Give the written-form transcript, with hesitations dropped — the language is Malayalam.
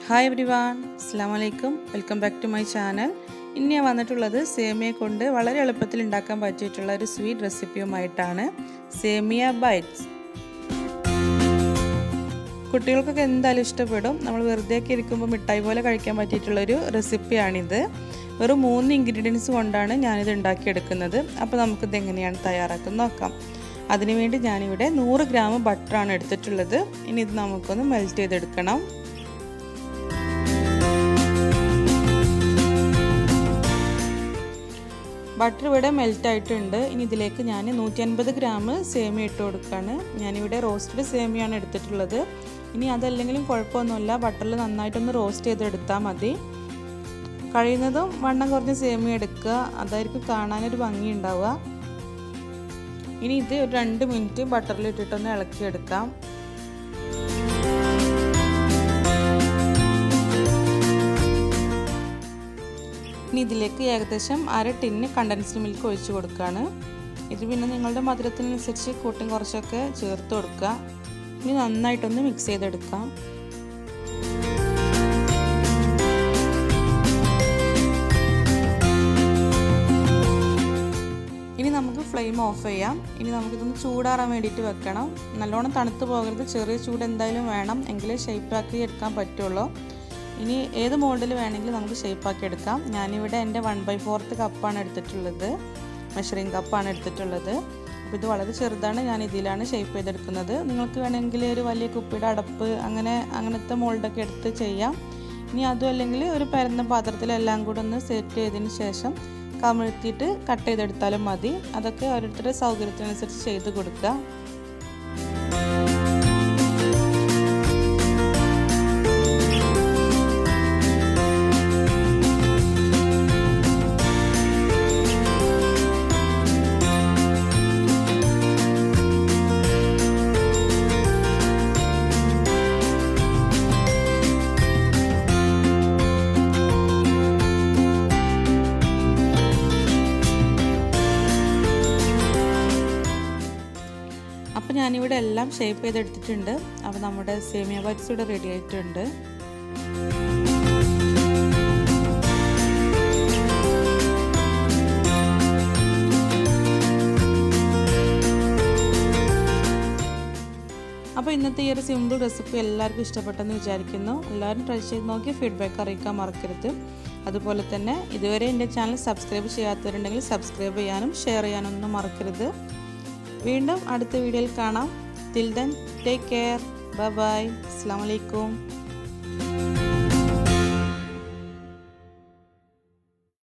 ഹായ് എവരിവൺ, അസ്സലാമു അലൈക്കും. Welcome back to my channel. ഇന്ന് ഞാൻ വന്നിട്ടുള്ളത് സേമിയ കൊണ്ട് വളരെ എളുപ്പത്തിൽ ഉണ്ടാക്കാൻ പറ്റിയിട്ടുള്ള ഒരു സ്വീറ്റ് റെസിപ്പിയുമായിട്ടാണ്. സേമിയ ബൈറ്റ്സ്. കുട്ടികൾക്കൊക്കെ എന്തായാലും ഇഷ്ടപ്പെടും. നമ്മൾ വെറുതെ ഒക്കെ ഇരിക്കുമ്പോൾ മിഠായി പോലെ കഴിക്കാൻ പറ്റിയിട്ടുള്ളൊരു റെസിപ്പിയാണിത്. വെറും 3 ഇൻഗ്രീഡിയൻസ് കൊണ്ടാണ് ഞാനിത് ഉണ്ടാക്കിയെടുക്കുന്നത്. അപ്പോൾ നമുക്കിത് എങ്ങനെയാണ് തയ്യാറാക്കുന്നത് നോക്കാം. അതിനുവേണ്ടി ഞാനിവിടെ 100 ഗ്രാം ബട്ടറാണ് എടുത്തിട്ടുള്ളത്. ഇനി ഇത് നമുക്കൊന്ന് മെൽറ്റ് ചെയ്തെടുക്കണം. ബട്ടർ ഇവിടെ മെൽറ്റ് ആയിട്ടുണ്ട്. ഇനി ഇതിലേക്ക് ഞാൻ 150 ഗ്രാം സേമിയ ഇട്ട് കൊടുക്കുകയാണ്. ഞാനിവിടെ റോസ്റ്റഡ് സേമിയാണ് എടുത്തിട്ടുള്ളത്. ഇനി അതല്ലെങ്കിലും കുഴപ്പമൊന്നുമില്ല, ബട്ടറിൽ നന്നായിട്ടൊന്ന് റോസ്റ്റ് ചെയ്തെടുത്താൽ മതി. കഴിയുന്നതും വണ്ണം കുറഞ്ഞ സേമിയ എടുക്കുക, അതായിരിക്കും കാണാനൊരു ഭംഗി ഉണ്ടാവുക. ഇനി ഇത് ഒരു 2 മിനിറ്റ് ബട്ടറിൽ ഇട്ടിട്ടൊന്ന് ഇളക്കിയെടുക്കാം. ഇനി ഇതിലേക്ക് ഏകദേശം 1/2 ടിന്ന് കണ്ടൻസ്ഡ് മിൽക്ക് ഒഴിച്ച് കൊടുക്കുകയാണ്. ഇത് പിന്നെ നിങ്ങളുടെ മധുരത്തിനനുസരിച്ച് കൂട്ടും കുറച്ചൊക്കെ ചേർത്ത് കൊടുക്കുക. ഇനി നന്നായിട്ടൊന്ന് മിക്സ് ചെയ്തെടുക്കാം. ഇനി നമുക്ക് ഫ്ലെയിം ഓഫ് ചെയ്യാം. ഇനി നമുക്കിതൊന്ന് ചൂടാറാൻ വേണ്ടിയിട്ട് വെക്കണം. നല്ലോണം തണുത്ത് പോകരുത്, ചെറിയ ചൂട് എന്തായാലും വേണം, എങ്കിലേ ഷേപ്പാക്കി എടുക്കാൻ പറ്റുള്ളൂ. ഇനി ഏത് മോൾഡിൽ വേണമെങ്കിലും നമുക്ക് ഷേപ്പാക്കി എടുക്കാം. ഞാനിവിടെ എൻ്റെ 1/4 കപ്പാണ് എടുത്തിട്ടുള്ളത്, മെഷറിംഗ് കപ്പാണ് എടുത്തിട്ടുള്ളത്. അപ്പോൾ ഇത് വളരെ ചെറുതാണ്, ഞാൻ ഇതിലാണ് ഷേപ്പ് ചെയ്തെടുക്കുന്നത്. നിങ്ങൾക്ക് വേണമെങ്കിൽ ഒരു വലിയ കുപ്പിയുടെ അടപ്പ് അങ്ങനത്തെ മോൾഡൊക്കെ എടുത്ത് ചെയ്യാം. ഇനി അതും അല്ലെങ്കിൽ ഒരു പരന്ന പാത്രത്തിലെല്ലാം കൂടെ ഒന്ന് സെറ്റ് ചെയ്തതിന് ശേഷം കമിഴ്ത്തിയിട്ട് കട്ട് ചെയ്തെടുത്താലും മതി. അതൊക്കെ ഓരോരുത്തരുടെ സൗകര്യത്തിനനുസരിച്ച് ചെയ്ത് കൊടുക്കുക. അപ്പോൾ ഞാനിവിടെ എല്ലാം ഷേപ്പ് ചെയ്തെടുത്തിട്ടുണ്ട്. അപ്പോൾ നമ്മുടെ സേമിയ ബൈറ്റ്സ് ഇവിടെ റെഡി ആയിട്ടുണ്ട്. അപ്പോൾ ഇന്നത്തെ ഈ ഒരു സിമ്പിൾ റെസിപ്പി എല്ലാവർക്കും ഇഷ്ടപ്പെട്ടെന്ന് വിചാരിക്കുന്നു. എല്ലാവരും ട്രൈ ചെയ്ത് നോക്കി ഫീഡ്ബാക്ക് അറിയിക്കാൻ മറക്കരുത്. അതുപോലെ തന്നെ ഇതുവരെ എൻ്റെ ചാനൽ സബ്സ്ക്രൈബ് ചെയ്യാത്തവരുണ്ടെങ്കിൽ സബ്സ്ക്രൈബ് ചെയ്യാനും ഷെയർ ചെയ്യാനും ഒന്നും മറക്കരുത്. വീണ്ടും അടുത്ത വീഡിയോയിൽ കാണാം. Till then take care. Bye bye. അസ്സലാമു അലൈക്കും.